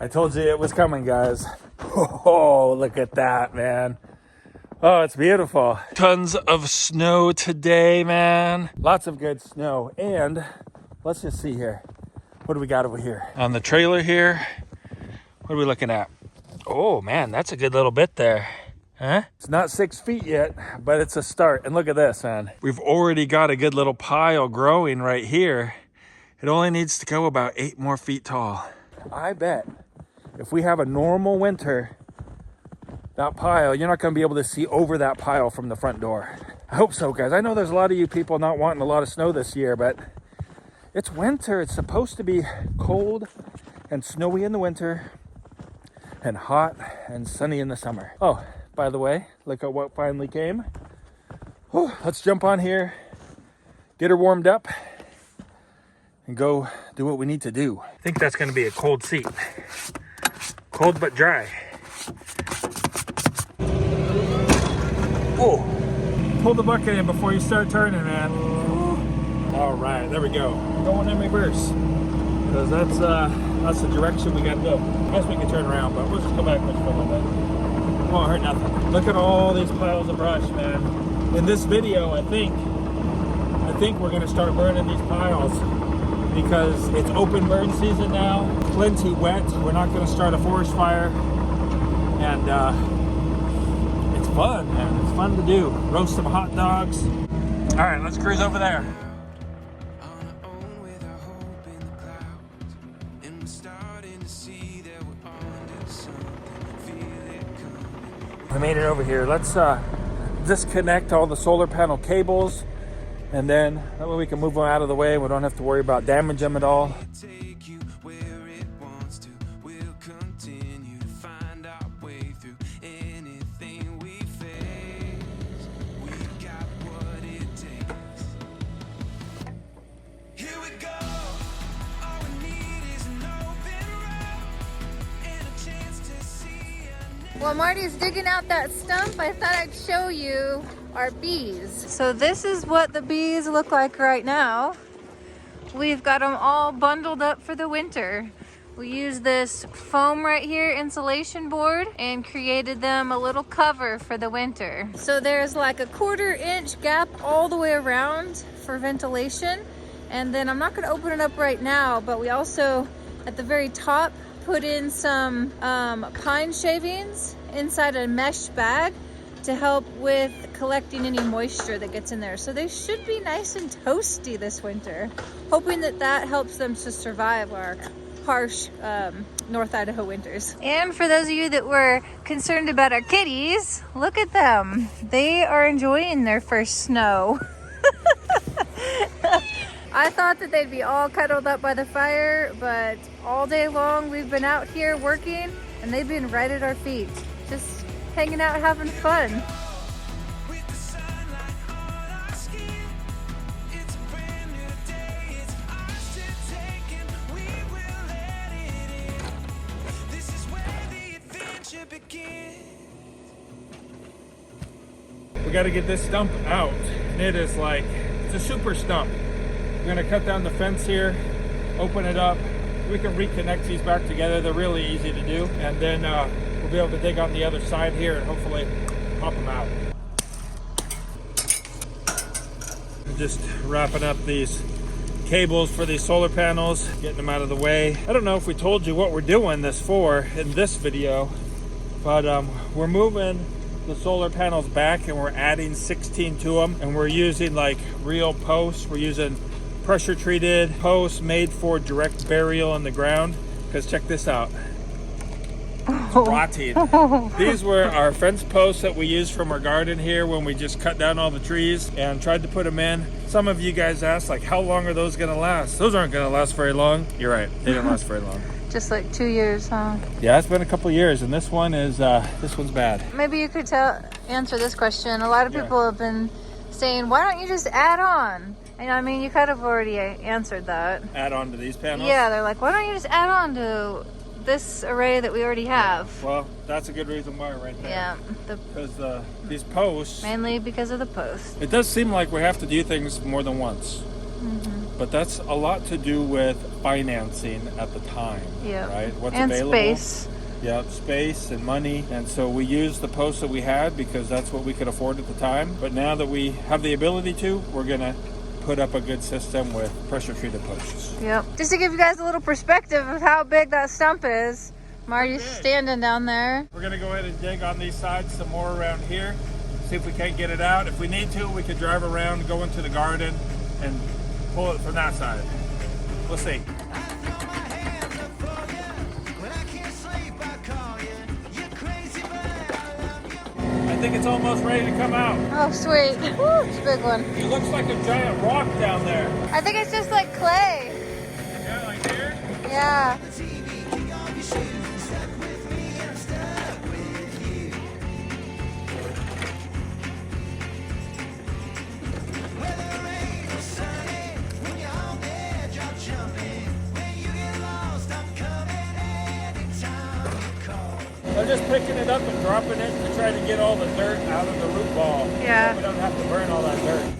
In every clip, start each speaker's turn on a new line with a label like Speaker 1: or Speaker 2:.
Speaker 1: I told you it was coming, guys. Oh, look at that, man. Oh, it's beautiful. Tons of snow today, man. Lots of good snow. And let's just see here. What do we got over here? On the trailer here, what are we looking at? Oh, man, that's a good little bit there. Huh? It's not 6 feet yet, but it's a start. And look at this, man. We've already got a good little pile growing right here. It only needs to go about 8 more feet tall. I bet if we have a normal winter, that pile, you're not going to be able to see over that pile from the front door. I hope so, guys. I know there's a lot of you people not wanting a lot of snow this year, but it's winter. It's supposed to be cold and snowy in the winter and hot and sunny in the summer. Oh, by the way, look at what finally came. Oh, let's jump on here, get her warmed up, and go do what we need to do. I think that's going to be a cold seat. Cold but dry. Oh, pull the bucket in before you start turning, man. All right, there we go. Going in reverse, because that's the direction we got to go. I guess we can turn around, but we'll just go back for a little bit. Won't hurt nothing. Look at all these piles of brush, man. In this video, I think we're gonna start burning these piles because it's open burn season now. Plenty wet. We're not gonna start a forest fire, and it's fun, man. It's fun to do. Roast some hot dogs. All right, let's cruise over there. We made it over here. Let's disconnect all the solar panel cables, and then that way we can move them out of the way. We don't have to worry about damaging them at all.
Speaker 2: While Marty's digging out that stump, I thought I'd show you our bees. So this is what the bees look like right now. We've got them all bundled up for the winter. We used this foam right here, insulation board, and created them a little cover for the winter. So there's like a 1/4 inch gap all the way around for ventilation. And then I'm not gonna open it up right now, but we also, at the very top, put in some pine shavings inside a mesh bag to help with collecting any moisture that gets in there. So they should be nice and toasty this winter. Hoping that that helps them to survive our harsh North Idaho winters. And for those of you that were concerned about our kitties, look at them. They are enjoying their first snow. I thought that they'd be all cuddled up by the fire, but all day long we've been out here working and they've been right at our feet, just hanging out, having fun.
Speaker 1: We got to get this stump out, and it is like, it's a super stump. We're gonna cut down the fence here, open it up. We can reconnect these back together. They're really easy to do. And then we'll be able to dig on the other side here and hopefully pop them out. We're just wrapping up these cables for these solar panels, getting them out of the way. I don't know if we told you what we're doing this for in this video, but we're moving the solar panels back and we're adding 16 to them, and we're using like real posts. We're using pressure treated posts made for direct burial in the ground, because check this out. It's rotting. These were our fence posts that we used from our garden here when we just cut down all the trees and tried to put them in. Some of you guys asked, like, how long are those gonna last? Those aren't gonna last very long. You're right, they didn't last very long.
Speaker 2: Just like 2 years, huh?
Speaker 1: Yeah, it's been a couple years, and this one is this one's bad.
Speaker 2: Maybe you could answer this question. A lot of people have been saying, why don't you just add on? And I mean, you kind of already answered that.
Speaker 1: Add on to these panels?
Speaker 2: Yeah, they're like, why don't you just add on to this array that we already have?
Speaker 1: Yeah, well, that's a good reason why right there.
Speaker 2: Yeah.
Speaker 1: Because these posts...
Speaker 2: Mainly because of the posts.
Speaker 1: It does seem like we have to do things more than once. Mm-hmm. but that's a lot to do with financing at the time.
Speaker 2: Yeah.
Speaker 1: Right? What's
Speaker 2: and
Speaker 1: available.
Speaker 2: Space.
Speaker 1: Yeah, space and money. And so we used the posts that we had because that's what we could afford at the time. But now that we have the ability to, we're gonna put up a good system with pressure treated posts.
Speaker 2: Yep. Just to give you guys a little perspective of how big that stump is. Marty's standing down there.
Speaker 1: We're gonna go ahead and dig on these sides some more around here. See if we can't get it out. If we need to, we could drive around, go into the garden and pull it from that side. We'll see. I think it's almost ready to come out.
Speaker 2: Oh, sweet. Woo, it's a big one.
Speaker 1: It looks like a giant rock down there.
Speaker 2: I think it's just like clay.
Speaker 1: Yeah, like here?
Speaker 2: Yeah.
Speaker 1: I'm just picking it up and dropping it to try to get all the dirt out of the root ball.
Speaker 2: Yeah.
Speaker 1: So we don't have to burn all that dirt.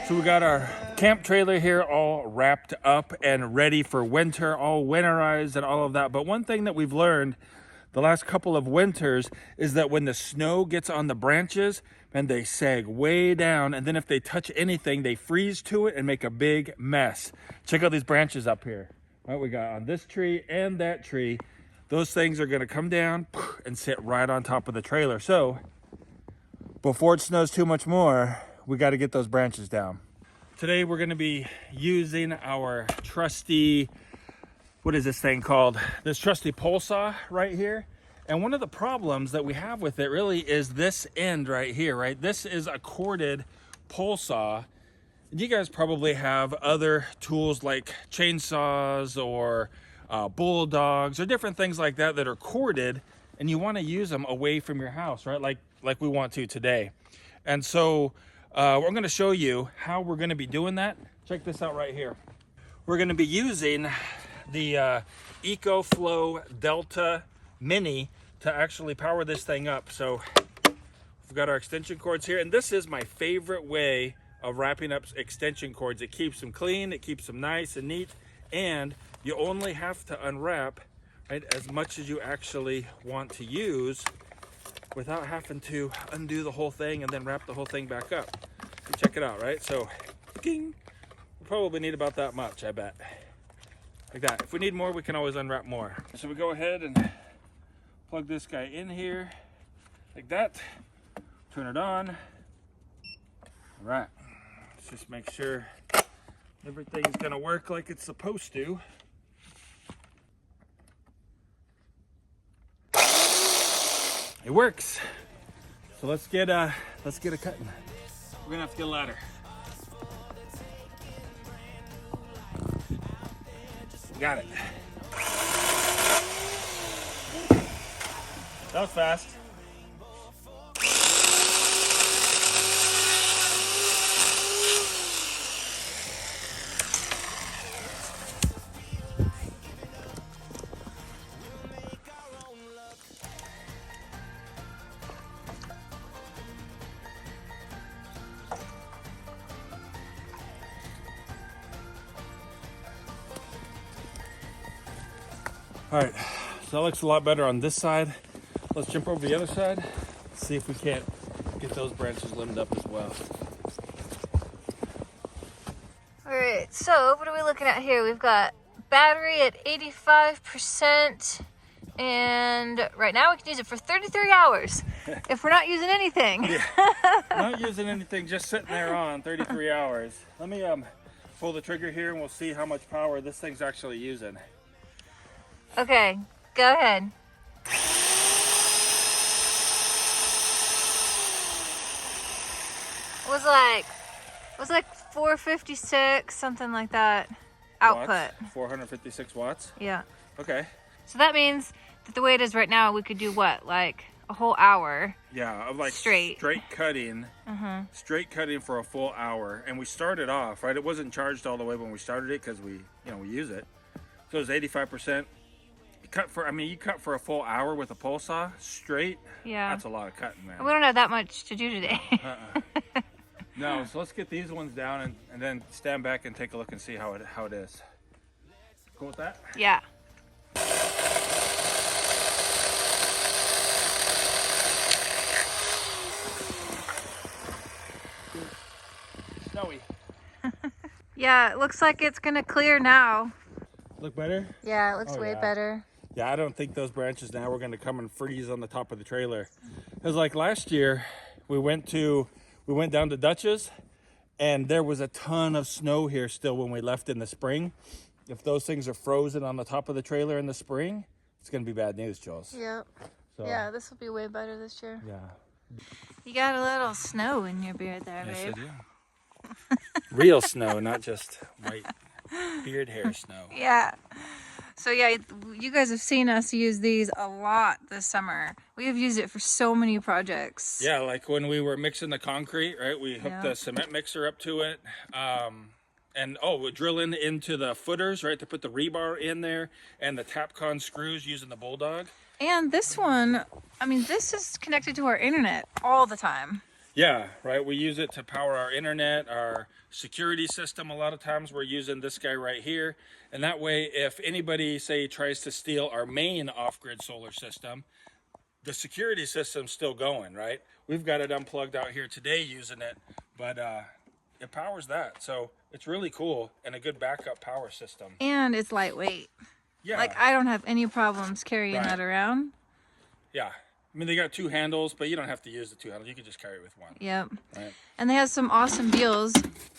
Speaker 1: So we got our camp trailer here all wrapped up and ready for winter, all winterized and all of that. But one thing that we've learned the last couple of winters is that when the snow gets on the branches and they sag way down, and then if they touch anything, they freeze to it and make a big mess. Check out these branches up here. Right, we got on this tree and that tree. Those things are gonna come down and sit right on top of the trailer. So before it snows too much more, we got to get those branches down. Today we're going to be using our trusty, what is this thing called? This trusty pole saw right here. And one of the problems that we have with it really is this end right here, right? This is a corded pole saw. You guys probably have other tools like chainsaws or bulldogs or different things like that that are corded, and you want to use them away from your house, right? Like we want to today. And so we're going to show you how we're going to be doing that. Check this out right here. We're going to be using the EcoFlow Delta Mini to actually power this thing up. So we've got our extension cords here, and this is my favorite way of wrapping up extension cords. It keeps them clean, it keeps them nice and neat, and you only have to unwrap, right, as much as you actually want to use without having to undo the whole thing and then wrap the whole thing back up. So check it out, right? So, ding, we'll probably need about that much, I bet. Like that. If we need more, we can always unwrap more. So we go ahead and plug this guy in here, like that. Turn it on. All right. Let's just make sure everything's gonna work like it's supposed to. It works. So let's get a cutting. We're gonna have to get a ladder. Got it. That was fast. All right, so that looks a lot better on this side. Let's jump over the other side, see if we can't get those branches limbed up as well.
Speaker 2: All right, so what are we looking at here? We've got battery at 85%, and right now we can use it for 33 hours if we're not using anything.
Speaker 1: Yeah. Not using anything, just sitting there on 33 hours. Let me pull the trigger here and we'll see how much power this thing's actually using.
Speaker 2: Okay, go ahead. It was like 456, something like that. Output.
Speaker 1: Watts, 456 watts?
Speaker 2: Yeah.
Speaker 1: Okay.
Speaker 2: So that means that the way it is right now, we could do what? Like a whole hour?
Speaker 1: Yeah, of like
Speaker 2: straight
Speaker 1: cutting. Straight cutting for a full hour. And we started off, right? It wasn't charged all the way when we started it because we use it. So it was 85%. You cut for a full hour with a pole saw straight.
Speaker 2: Yeah.
Speaker 1: That's a lot of cutting, man.
Speaker 2: We don't have that much to do today.
Speaker 1: No, so let's get these ones down and then stand back and take a look and see how it is. Cool with that?
Speaker 2: Yeah.
Speaker 1: Snowy.
Speaker 2: Yeah, it looks like it's gonna clear now.
Speaker 1: Look better?
Speaker 2: Yeah, it looks way
Speaker 1: yeah.
Speaker 2: better.
Speaker 1: Yeah, I don't think those branches now are going to come and freeze on the top of the trailer. Because like last year, we went down to Dutch's, and there was a ton of snow here still when we left in the spring. If those things are frozen on the top of the trailer in the spring, it's going to be bad news, Jules.
Speaker 2: Yep.
Speaker 1: So,
Speaker 2: yeah, this will be way better this year.
Speaker 1: Yeah.
Speaker 2: You got a little snow in your beard there,
Speaker 1: Yes,
Speaker 2: babe.
Speaker 1: I do. Real snow, not just white beard hair snow.
Speaker 2: Yeah. So yeah, you guys have seen us use these a lot this summer. We have used it for so many projects.
Speaker 1: Yeah, like when we were mixing the concrete, right? We hooked
Speaker 2: Yeah.
Speaker 1: the cement mixer up to it. And we're drilling into the footers, right, to put the rebar in there, and the Tapcon screws using the Bulldog.
Speaker 2: And this one, I mean, this is connected to our internet all the time.
Speaker 1: Yeah, right. We use it to power our internet, our security system. A lot of times we're using this guy right here. And that way, if anybody, say, tries to steal our main off-grid solar system, the security system's still going, right? We've got it unplugged out here today using it, but it powers that. So it's really cool and a good backup power system.
Speaker 2: And it's lightweight.
Speaker 1: Yeah.
Speaker 2: Like, I don't have any problems carrying
Speaker 1: Right.
Speaker 2: that around.
Speaker 1: Yeah. I mean, they got two handles, but you don't have to use the two handles. You can just carry it with one.
Speaker 2: Yep.
Speaker 1: Right.
Speaker 2: And they have some awesome deals.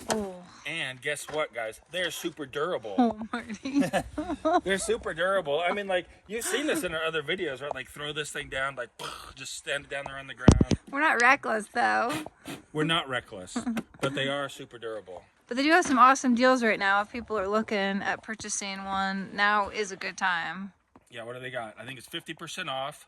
Speaker 2: Oh.
Speaker 1: And guess what, guys? They're super durable.
Speaker 2: Oh, Marty.
Speaker 1: They're super durable. I mean, like, you've seen this in our other videos, right? Like, throw this thing down, like, just stand it down there on the ground.
Speaker 2: We're not reckless, though.
Speaker 1: We're not reckless, but they are super durable.
Speaker 2: But they do have some awesome deals right now. If people are looking at purchasing one, now is a good time.
Speaker 1: Yeah, what do they got? I think it's 50% off,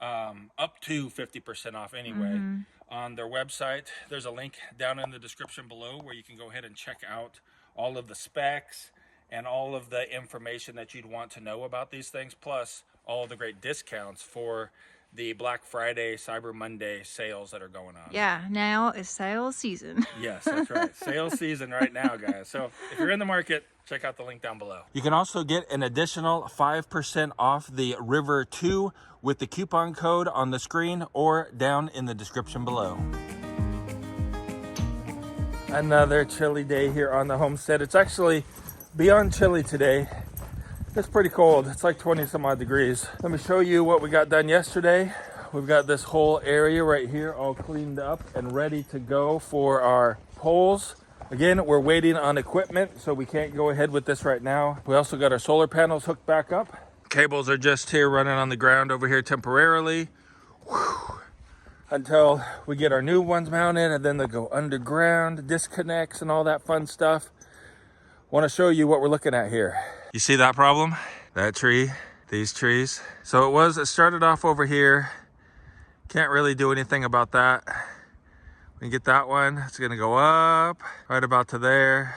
Speaker 1: up to 50% off anyway, on their website. There's a link down in the description below where you can go ahead and check out all of the specs and all of the information that you'd want to know about these things, plus all of the great discounts for the Black Friday, Cyber Monday sales that are going on.
Speaker 2: Yeah, now is sales season.
Speaker 1: Yes, that's right. Sales season right now, guys. So if you're in the market, check out the link down below. You can also get an additional 5% off the River 2 with the coupon code on the screen or down in the description below. Another chilly day here on the homestead. It's actually beyond chilly today. It's pretty cold. It's like 20 some odd degrees. Let me show you what we got done yesterday. We've got this whole area right here all cleaned up and ready to go for our poles. Again, we're waiting on equipment, so we can't go ahead with this right now. We also got our solar panels hooked back up. Cables are just here running on the ground over here temporarily. Whew. Until we get our new ones mounted, and then they'll go underground, disconnects and all that fun stuff. Want to show you what we're looking at here. You see that problem? That tree, these trees. So it started off over here. Can't really do anything about that. We get that one, it's gonna go up right about to there.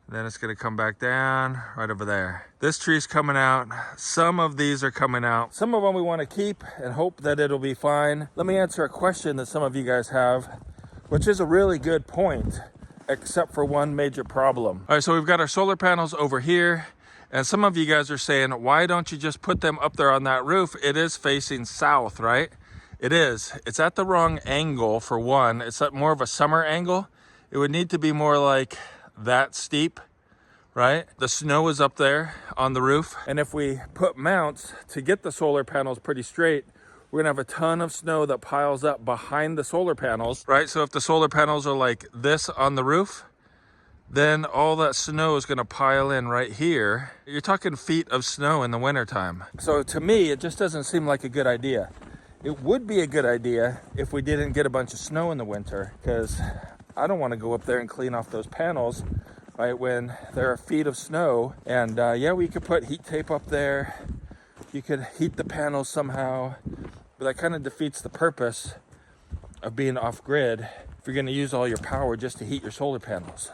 Speaker 1: Then it's gonna come back down right over there. This tree's coming out. Some of these are coming out. Some of them we wanna keep and hope that it'll be fine. Let me answer a question that some of you guys have, which is a really good point, except for one major problem. All right, so we've got our solar panels over here, and some of you guys are saying, why don't you just put them up there on that roof? It is facing south, right? It is. It's at the wrong angle for one. It's at more of a summer angle. It would need to be more like that steep, right? The snow is up there on the roof. And if we put mounts to get the solar panels pretty straight, we're gonna have a ton of snow that piles up behind the solar panels, right? So if the solar panels are like this on the roof, then all that snow is gonna pile in right here. You're talking feet of snow in the wintertime. So to me, it just doesn't seem like a good idea. It would be a good idea if we didn't get a bunch of snow in the winter, because I don't want to go up there and clean off those panels, right, when there are feet of snow. And yeah, we could put heat tape up there. You could heat the panels somehow, but that kind of defeats the purpose of being off-grid if you're going to use all your power just to heat your solar panels.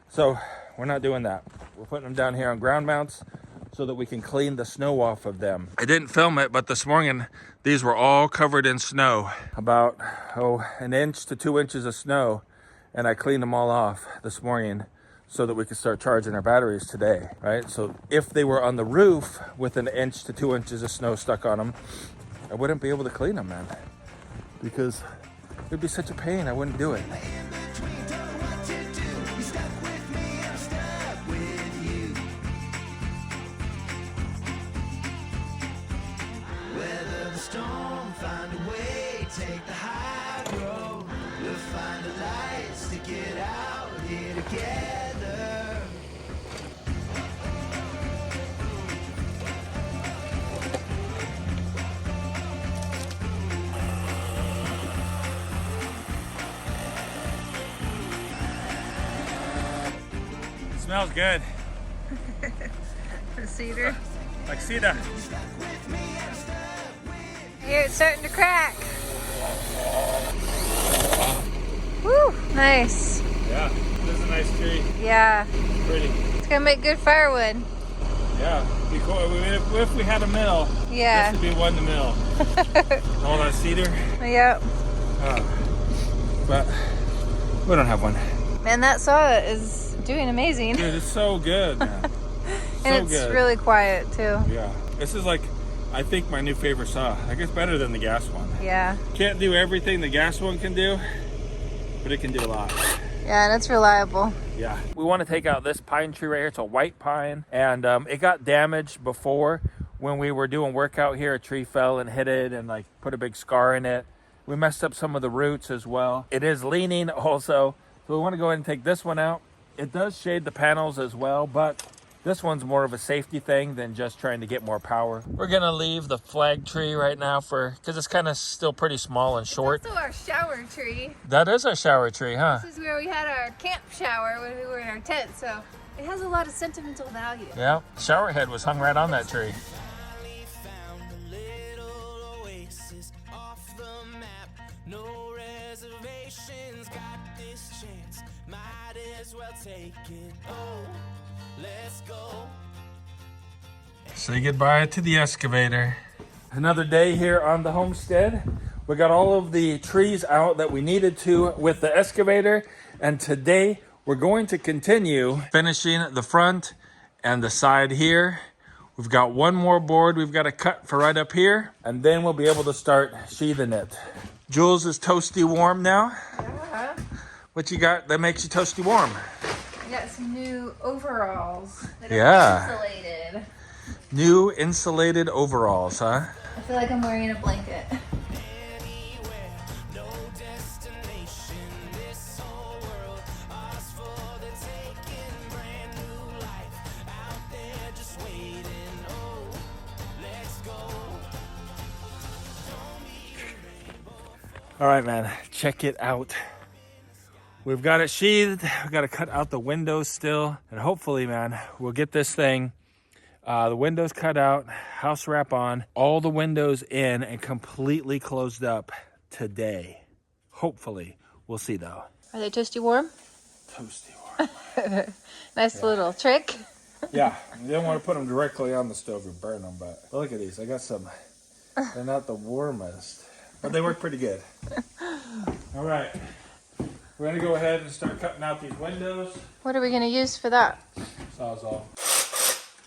Speaker 1: So we're not doing that. We're putting them down here on ground mounts so that we can clean the snow off of them. I didn't film it, but this morning these were all covered in snow. About 1 inch to 2 inches of snow, and I cleaned them all off this morning so that we could start charging our batteries today, right? So if they were on the roof with 1 inch to 2 inches of snow stuck on them, I wouldn't be able to clean them, man, because it'd be such a pain. I wouldn't do it.
Speaker 3: Take the high road, we'll find the lights to get out here together.
Speaker 1: It smells good.
Speaker 2: The cedar.
Speaker 1: Like cedar.
Speaker 2: Here it's starting to crack. Woo, nice.
Speaker 1: Yeah, this is a nice tree.
Speaker 2: Yeah,
Speaker 1: Pretty.
Speaker 2: it's gonna make good firewood.
Speaker 1: Yeah, be cool. If we had a mill,
Speaker 2: Yeah.
Speaker 1: this would be one to mill. All that cedar.
Speaker 2: Yep.
Speaker 1: But we don't have one.
Speaker 2: Man, that saw is doing amazing.
Speaker 1: Dude, it's so good, man.
Speaker 2: And it's
Speaker 1: good.
Speaker 2: really quiet too.
Speaker 1: Yeah, this is like, I think, my new favorite saw. I guess better than the gas one.
Speaker 2: Yeah.
Speaker 1: Can't do everything the gas one can do, but it can do a lot.
Speaker 2: Yeah, and it's reliable.
Speaker 1: Yeah. We want to take out this pine tree right here. It's a white pine, and it got damaged before when we were doing work out here. A tree fell and hit it and like put a big scar in it. We messed up some of the roots as well. It is leaning also, so we want to go ahead and take this one out. It does shade the panels as well, but this one's more of a safety thing than just trying to get more power. We're gonna leave the flag tree right now because it's kind of still pretty small and short.
Speaker 2: It's also our shower tree.
Speaker 1: That is our shower tree, huh?
Speaker 2: This is where we had our camp shower when we were in our tent, so it has a lot of sentimental value.
Speaker 1: Yeah, shower head was hung right on that tree.
Speaker 3: Let's go.
Speaker 1: Say goodbye to the excavator. Another day here on the homestead. We got all of the trees out that we needed to with the excavator, and today we're going to continue finishing the front and the side here. We've got one more board we've got to cut for right up here, and then we'll be able to start sheathing it. Jules is toasty warm now.
Speaker 2: Yeah.
Speaker 1: What you got that makes you toasty warm?
Speaker 2: I got some new overalls that are insulated.
Speaker 1: New insulated overalls, huh?
Speaker 2: I feel like I'm wearing a blanket.
Speaker 1: All right, man, check it out. We've got it sheathed. We've got to cut out the windows still. And hopefully, man, we'll get this thing, the windows cut out, house wrap on, all the windows in and completely closed up today. Hopefully. We'll see, though.
Speaker 2: Are they toasty warm?
Speaker 1: Toasty warm.
Speaker 2: Nice little trick.
Speaker 1: Yeah, you don't want to put them directly on the stove or burn them, but look at these. I got some. They're not the warmest, but they work pretty good. All right. We're going to go ahead and start cutting out these windows.
Speaker 2: What are we going to use for that?
Speaker 1: Sawzall.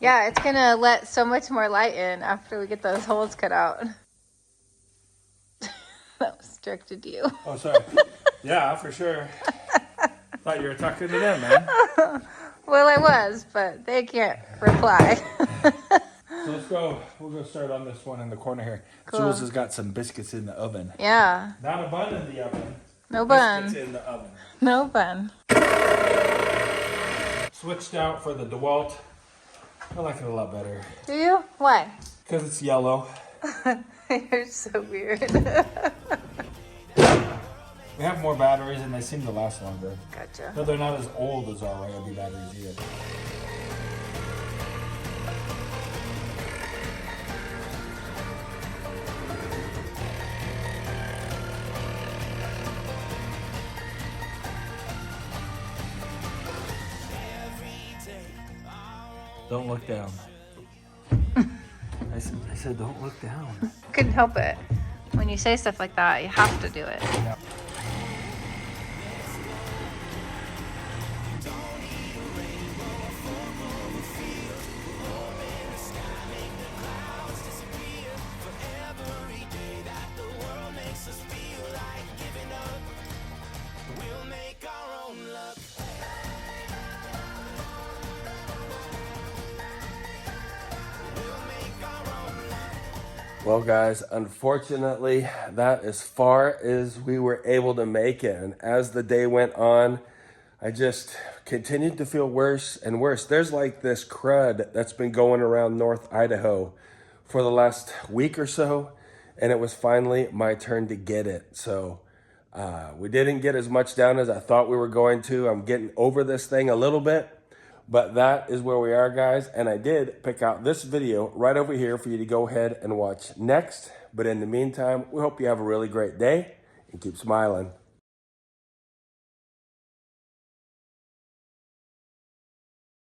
Speaker 2: Yeah, it's going to let so much more light in after we get those holes cut out. That was directed to you.
Speaker 1: Oh, sorry. Yeah, for sure. Thought you were talking to them, man.
Speaker 2: Well, I was, but they can't reply.
Speaker 1: So let's go. We'll go start on this one in the corner here.
Speaker 2: Cool.
Speaker 1: Jules has got some biscuits in the oven.
Speaker 2: Yeah.
Speaker 1: Not a bun in the oven.
Speaker 2: No bun.
Speaker 1: Biscuits in the oven.
Speaker 2: No bun.
Speaker 1: switched out for the DeWalt. I like it a lot better.
Speaker 2: Do you? Why?
Speaker 1: Because it's yellow.
Speaker 2: You're so weird.
Speaker 1: We have more batteries and they seem to last longer.
Speaker 2: Gotcha.
Speaker 1: Though they're not as old as our Ryobi batteries either. Don't look down. I said don't look down.
Speaker 2: Couldn't help it. When you say stuff like that, you have to do it.
Speaker 1: Yeah. Well, guys, unfortunately, that as far as we were able to make it. And as the day went on, I just continued to feel worse and worse. There's like this crud that's been going around North Idaho for the last week or so, and it was finally my turn to get it. So we didn't get as much down as I thought we were going to. I'm getting over this thing a little bit. But that is where we are, guys. And I did pick out this video right over here for you to go ahead and watch next. But in the meantime, we hope you have a really great day and keep smiling.